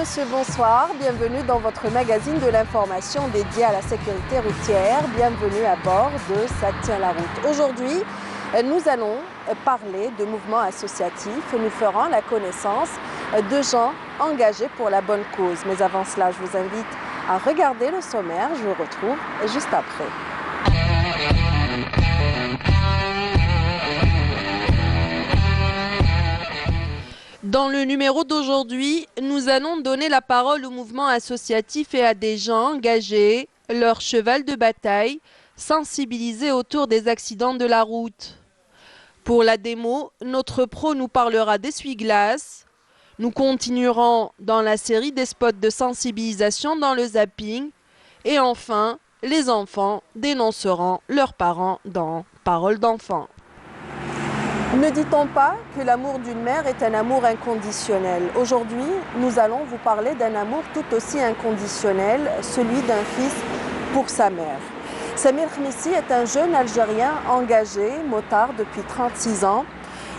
monsieur, bonsoir. Bienvenue dans votre magazine de l'information dédié à la sécurité routière. Bienvenue à bord de Ça tient la route. Aujourd'hui, nous allons parler de mouvements associatifs. Nous ferons la connaissance de gens engagés pour la bonne cause. Mais avant cela, je vous invite à regarder le sommaire. Je vous retrouve juste après. Dans le numéro d'aujourd'hui, nous allons donner la parole au mouvement associatif et à des gens engagés, leur cheval de bataille, sensibilisés autour des accidents de la route. Pour la démo, notre pro nous parlera d'essuie-glace. Nous continuerons dans la série des spots de sensibilisation dans le zapping. Et enfin, les enfants dénonceront leurs parents dans Parole d'enfant. Ne dit-on pas que l'amour d'une mère est un amour inconditionnel? Aujourd'hui, nous allons vous parler d'un amour tout aussi inconditionnel, celui d'un fils pour sa mère. Samir Khmissi est un jeune Algérien engagé, motard depuis 36 ans.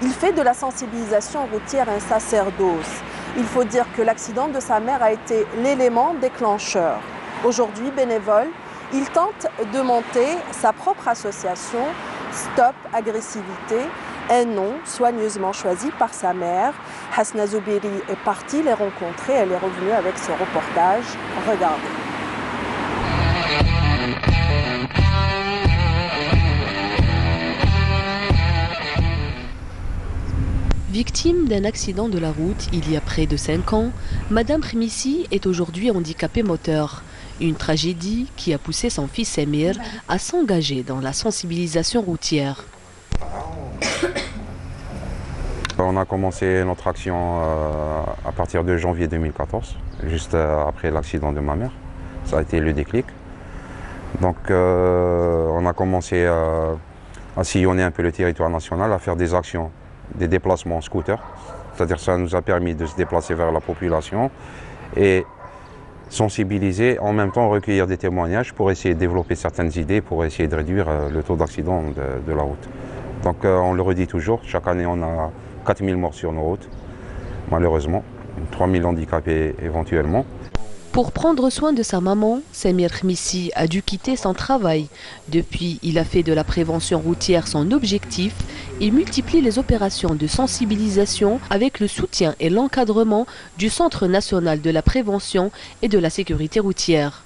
Il fait de la sensibilisation routière un sacerdoce. Il faut dire que l'accident de sa mère a été l'élément déclencheur. Aujourd'hui, bénévole, il tente de monter sa propre association Stop Agressivité, un nom soigneusement choisi par sa mère. Hasna Zoubiri est partie les rencontrer, elle est revenue avec ce reportage. Regardez. Victime d'un accident de la route il y a près de 5 ans, Madame Khmissi est aujourd'hui handicapée moteur. Une tragédie qui a poussé son fils Samir à s'engager dans la sensibilisation routière. On a commencé notre action à partir de janvier 2014, juste après l'accident de ma mère. Ça a été le déclic. Donc on a commencé à sillonner un peu le territoire national, à faire des actions, des déplacements en scooter. C'est-à-dire que ça nous a permis de se déplacer vers la population et sensibiliser, en même temps recueillir des témoignages pour essayer de développer certaines idées, pour essayer de réduire le taux d'accident de la route. Donc on le redit toujours, chaque année on a 4000 morts sur nos routes, malheureusement, 3000 handicapés éventuellement. Pour prendre soin de sa maman, Samir Khmissi a dû quitter son travail. Depuis, il a fait de la prévention routière son objectif. Il multiplie les opérations de sensibilisation avec le soutien et l'encadrement du Centre national de la prévention et de la sécurité routière.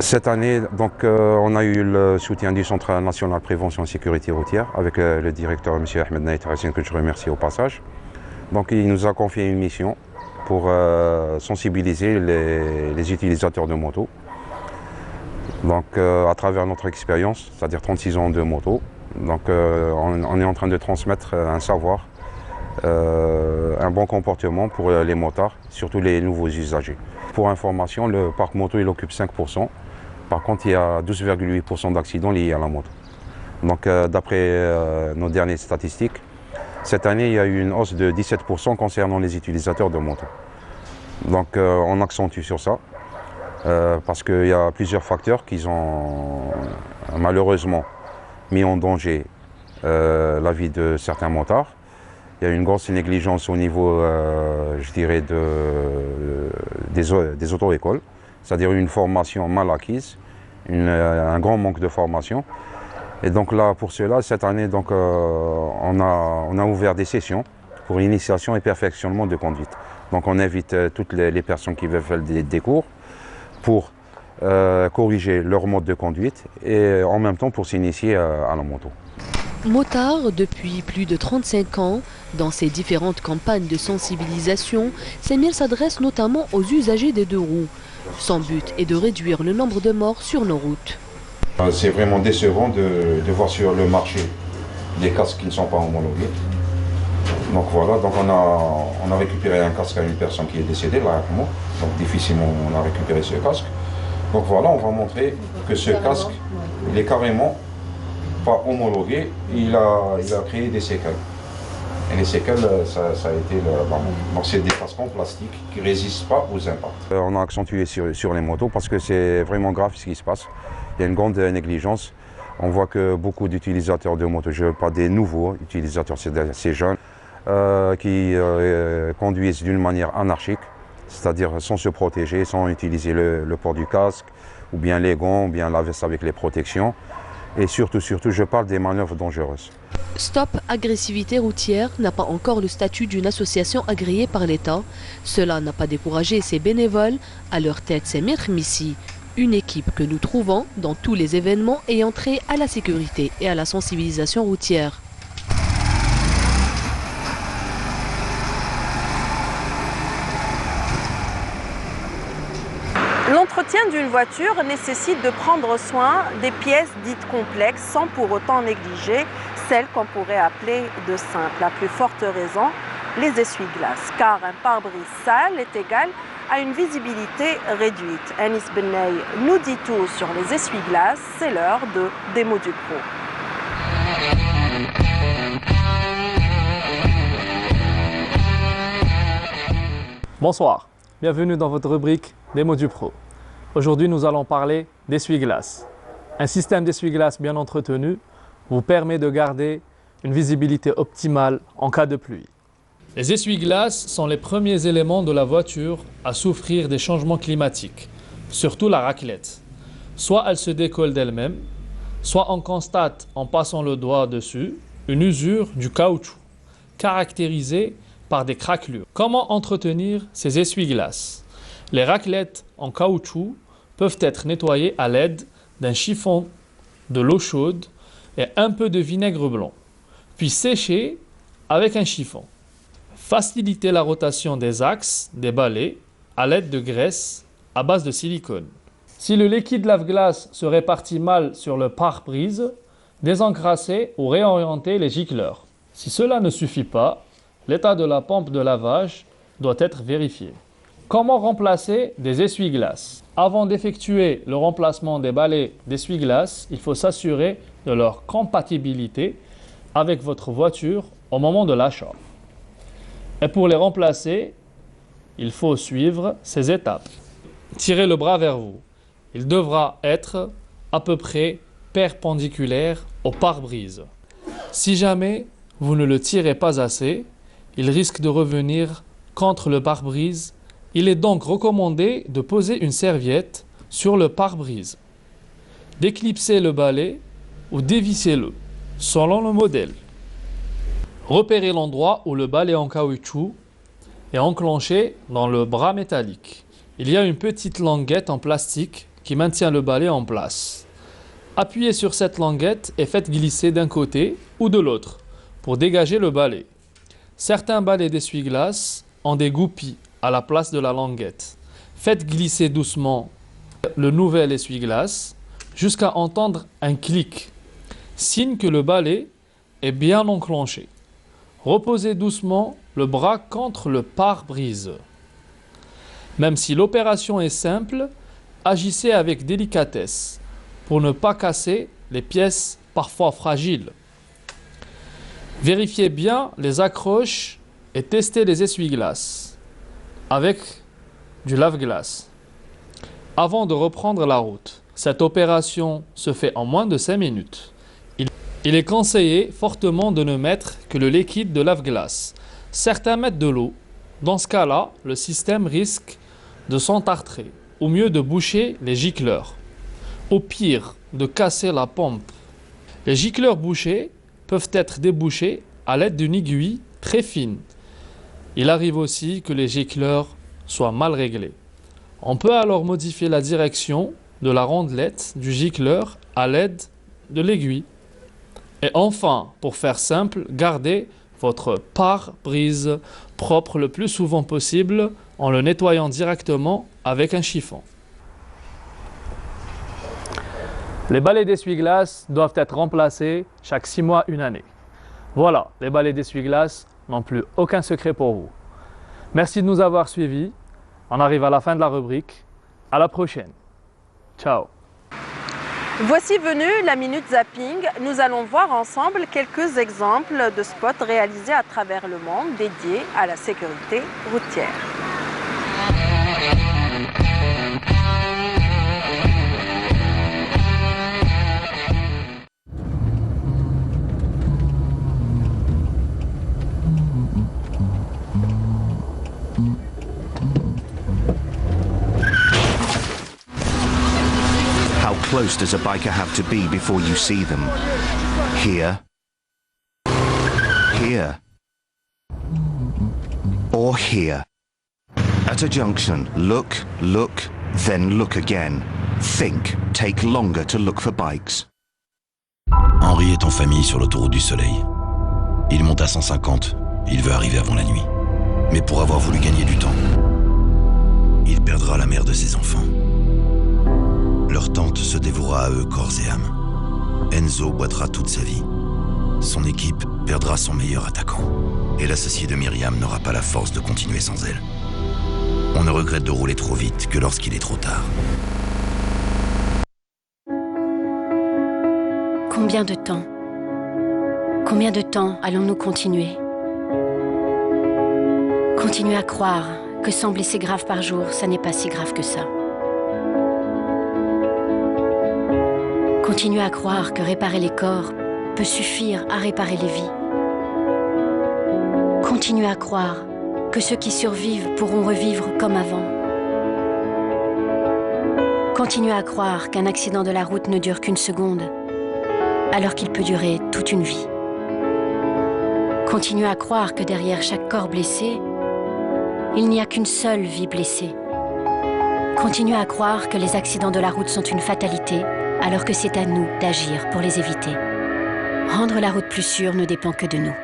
Cette année, donc, on a eu le soutien du Centre national de prévention et sécurité routière avec le directeur M. Ahmed Naït Hassine, que je remercie au passage. Donc, il nous a confié une mission pour sensibiliser les utilisateurs de moto. Donc à travers notre expérience, c'est-à-dire 36 ans de moto, donc, on est en train de transmettre un savoir, un bon comportement pour les motards, surtout les nouveaux usagers. Pour information, le parc moto il occupe 5%, par contre il y a 12,8% d'accidents liés à la moto. Donc d'après nos dernières statistiques, cette année, il y a eu une hausse de 17% concernant les utilisateurs de moto. Donc on accentue sur ça, parce qu'il y a plusieurs facteurs qui ont malheureusement mis en danger la vie de certains motards. Il y a une grosse négligence au niveau, je dirais, des auto-écoles, c'est-à-dire une formation mal acquise, un grand manque de formation. Et donc là, pour cela, cette année, donc, on a ouvert des sessions pour initiation et perfectionnement de conduite. Donc on invite toutes les personnes qui veulent faire des cours pour corriger leur mode de conduite et en même temps pour s'initier à la moto. Motard depuis plus de 35 ans, dans ses différentes campagnes de sensibilisation, Samir s'adresse notamment aux usagers des deux roues. Son but est de réduire le nombre de morts sur nos routes. C'est vraiment décevant de voir sur le marché des casques qui ne sont pas homologués. Donc voilà, donc on a récupéré un casque à une personne qui est décédée là avec moi. Donc difficilement on a récupéré ce casque. Donc voilà, on va montrer que ce casque, il est carrément pas homologué, il a créé des séquelles. Et les séquelles, ça a été donc c'est des casques en plastique qui ne résistent pas aux impacts. On a accentué sur les motos parce que c'est vraiment grave ce qui se passe. Il y a une grande négligence. On voit que beaucoup d'utilisateurs de motos, je ne veux pas des nouveaux utilisateurs, c'est jeunes, qui conduisent d'une manière anarchique, c'est-à-dire sans se protéger, sans utiliser le port du casque, ou bien les gants, ou bien la veste avec les protections. Et surtout, je parle des manœuvres dangereuses. Stop Agressivité routière n'a pas encore le statut d'une association agréée par l'État. Cela n'a pas découragé ses bénévoles. À leur tête, Samir Khmissi, une équipe que nous trouvons dans tous les événements ayant trait à la sécurité et à la sensibilisation routière. L'entretien d'une voiture nécessite de prendre soin des pièces dites complexes sans pour autant négliger celles qu'on pourrait appeler de simples. La plus forte raison, les essuie-glaces, car un pare-brise sale est égal à une visibilité réduite. Anis Benay nous dit tout sur les essuie-glaces, c'est l'heure de Démo du Pro. Bonsoir, bienvenue dans votre rubrique Démo du Pro. Aujourd'hui, nous allons parler d'essuie-glace. Un système d'essuie-glace bien entretenu vous permet de garder une visibilité optimale en cas de pluie. Les essuie-glaces sont les premiers éléments de la voiture à souffrir des changements climatiques, surtout la raclette. Soit elle se décolle d'elle-même, soit on constate en passant le doigt dessus une usure du caoutchouc, caractérisée par des craquelures. Comment entretenir ces essuie-glaces? Les raclettes en caoutchouc peuvent être nettoyées à l'aide d'un chiffon, de l'eau chaude et un peu de vinaigre blanc, puis séchées avec un chiffon. Faciliter la rotation des axes des balais à l'aide de graisse à base de silicone. Si le liquide lave-glace se répartit mal sur le pare-brise, désencrasser ou réorienter les gicleurs. Si cela ne suffit pas, l'état de la pompe de lavage doit être vérifié. Comment remplacer des essuie-glaces? Avant d'effectuer le remplacement des balais d'essuie-glaces, il faut s'assurer de leur compatibilité avec votre voiture au moment de l'achat. Et pour les remplacer, il faut suivre ces étapes. Tirez le bras vers vous. Il devra être à peu près perpendiculaire au pare-brise. Si jamais vous ne le tirez pas assez, il risque de revenir contre le pare-brise. Il est donc recommandé de poser une serviette sur le pare-brise, d'éclipser le balai ou dévisser-le, selon le modèle. Repérez l'endroit où le balai en caoutchouc est enclenché dans le bras métallique. Il y a une petite languette en plastique qui maintient le balai en place. Appuyez sur cette languette et faites glisser d'un côté ou de l'autre pour dégager le balai. Certains balais d'essuie-glace ont des goupilles à la place de la languette. Faites glisser doucement le nouvel essuie-glace jusqu'à entendre un clic, signe que le balai est bien enclenché. Reposez doucement le bras contre le pare-brise. Même si l'opération est simple, agissez avec délicatesse pour ne pas casser les pièces parfois fragiles. Vérifiez bien les accroches et testez les essuie-glaces avec du lave-glace avant de reprendre la route. Cette opération se fait en moins de 5 minutes. Il est conseillé fortement de ne mettre que le liquide de lave-glace. Certains mettent de l'eau. Dans ce cas-là, le système risque de s'entartrer, ou mieux de boucher les gicleurs. Au pire, de casser la pompe. Les gicleurs bouchés peuvent être débouchés à l'aide d'une aiguille très fine. Il arrive aussi que les gicleurs soient mal réglés. On peut alors modifier la direction de la rondelette du gicleur à l'aide de l'aiguille. Et enfin, pour faire simple, gardez votre pare-brise propre le plus souvent possible en le nettoyant directement avec un chiffon. Les balais d'essuie-glace doivent être remplacés chaque 6 mois, 1 année. Voilà, les balais d'essuie-glace n'ont plus aucun secret pour vous. Merci de nous avoir suivis. On arrive à la fin de la rubrique. À la prochaine. Ciao. Voici venue la Minute Zapping. Nous allons voir ensemble quelques exemples de spots réalisés à travers le monde dédiés à la sécurité routière. close does a biker have to be before you see them? Here, here, or here? At a junction, look, look, then look again. Think, take longer to look for bikes. Henri est en famille sur l'autoroute du Soleil. Il monte à 150, il veut arriver avant la nuit. Mais pour avoir voulu gagner du temps, il perdra la mère de ses enfants. Leur tante se dévouera à eux corps et âme. Enzo boitera toute sa vie. Son équipe perdra son meilleur attaquant. Et l'associé de Myriam n'aura pas la force de continuer sans elle. On ne regrette de rouler trop vite que lorsqu'il est trop tard. Combien de temps? Combien de temps allons-nous continuer? Continuer à croire que 100 blessés graves par jour, ça n'est pas si grave que ça. Continuer à croire que réparer les corps peut suffire à réparer les vies. Continuer à croire que ceux qui survivent pourront revivre comme avant. Continuer à croire qu'un accident de la route ne dure qu'une seconde, alors qu'il peut durer toute une vie. Continuer à croire que derrière chaque corps blessé, il n'y a qu'une seule vie blessée. Continuer à croire que les accidents de la route sont une fatalité, alors que c'est à nous d'agir pour les éviter. Rendre la route plus sûre ne dépend que de nous.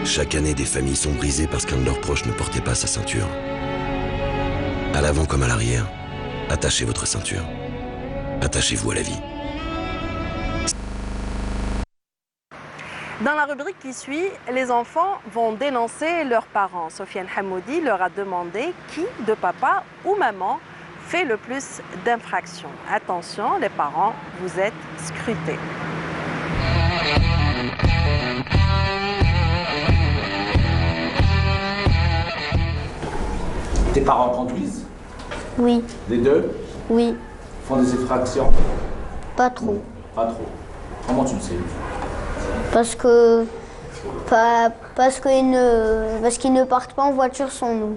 Chaque année, des familles sont brisées parce qu'un de leurs proches ne portait pas sa ceinture. À l'avant comme à l'arrière, attachez votre ceinture. Attachez-vous à la vie. Dans la rubrique qui suit, les enfants vont dénoncer leurs parents. Sofiane Hamoudi leur a demandé qui de papa ou maman fait le plus d'infractions. Attention, les parents, vous êtes scrutés. Tes parents conduisent? Oui. Les deux? Oui. Font des infractions? Pas trop. Pas trop. Comment tu le sais? Parce qu'ils ne partent pas en voiture sans nous.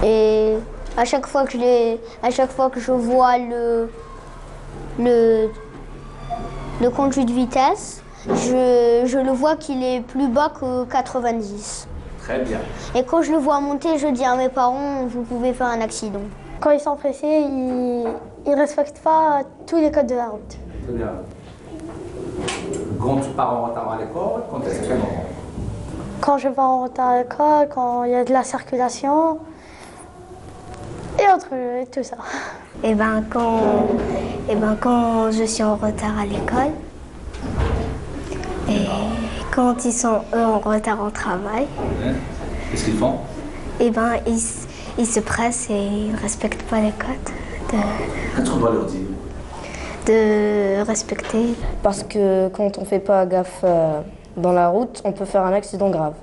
Et à chaque fois que je vois le conduit de vitesse, je le vois qu'il est plus bas que 90. Très bien. Et quand je le vois monter, je dis à mes parents, vous pouvez faire un accident. Quand ils sont pressés, ils ne respectent pas tous les codes de la route. Très bien. Quand tu pars en retard à l'école, quand est-ce quel moment? Quand je vais en retard à l'école, quand il y a de la circulation, et entre tout ça. Quand je suis en retard à l'école, et quand ils sont eux en retard au travail, qu'est-ce qu'ils font? Ils se pressent et ils ne respectent pas les codes. Qu'est-ce qu'on doit leur dire? De respecter. Parce que quand on ne fait pas gaffe dans la route, on peut faire un accident grave.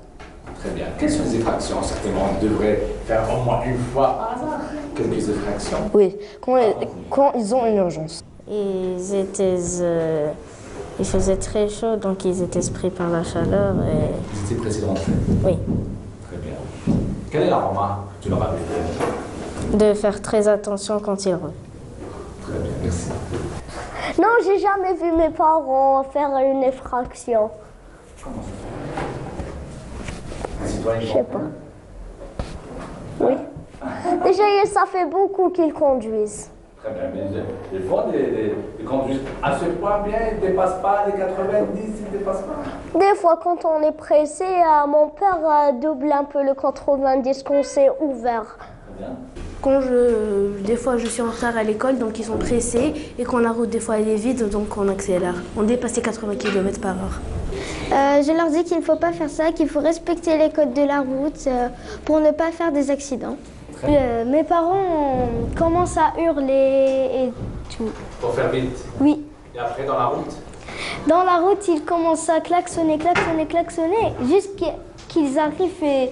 Très bien. Quelles sont les infractions? Certainement, on devrait faire au moins une fois par hasard quelques infractions. Oui, quand ils ont une urgence. Ils faisaient très chaud, donc ils étaient pris par la chaleur. Vous étiez présidente? Oui. Très bien. Quelle est la remarque que tu leur as fait? De faire très attention quand ils roulent. Merci. Non, j'ai jamais vu mes parents faire une infraction. Comment ça fait? Je sais pas. Oui. Déjà, ça fait beaucoup qu'ils conduisent. Très bien, mais des fois, ils conduisent à ce point bien, ils ne dépassent pas les 90, ils ne dépassent pas. Des fois, quand on est pressé, mon père double un peu le 90 quand c'est ouvert. Très bien. Des fois je suis en retard à l'école, donc ils sont pressés, et quand la route des fois elle est vide, donc on accélère. On dépasse les 80 km/h. Je leur dis qu'il ne faut pas faire ça, qu'il faut respecter les codes de la route pour ne pas faire des accidents. Mes parents commencent à hurler et tout. Pour faire vite. Oui. Et après, dans la route? Dans la route, ils commencent à klaxonner, jusqu'à qu'ils arrivent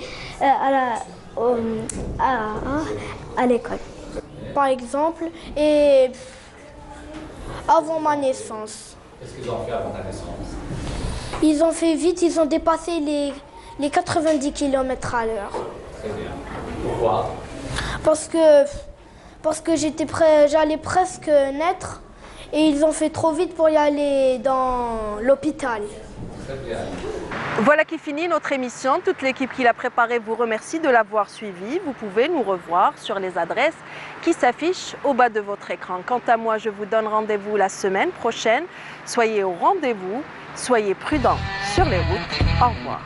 à l'école. Par exemple, et avant ma naissance. Qu'est-ce qu'ils ont fait avant ta naissance? Ils ont fait vite, ils ont dépassé les 90 km/h. Très bien. Pourquoi? Parce que j'allais presque naître et ils ont fait trop vite pour y aller dans l'hôpital. Très bien. Voilà qui finit notre émission. Toute l'équipe qui l'a préparée vous remercie de l'avoir suivie. Vous pouvez nous revoir sur les adresses qui s'affichent au bas de votre écran. Quant à moi, je vous donne rendez-vous la semaine prochaine. Soyez au rendez-vous, soyez prudents sur les routes. Au revoir.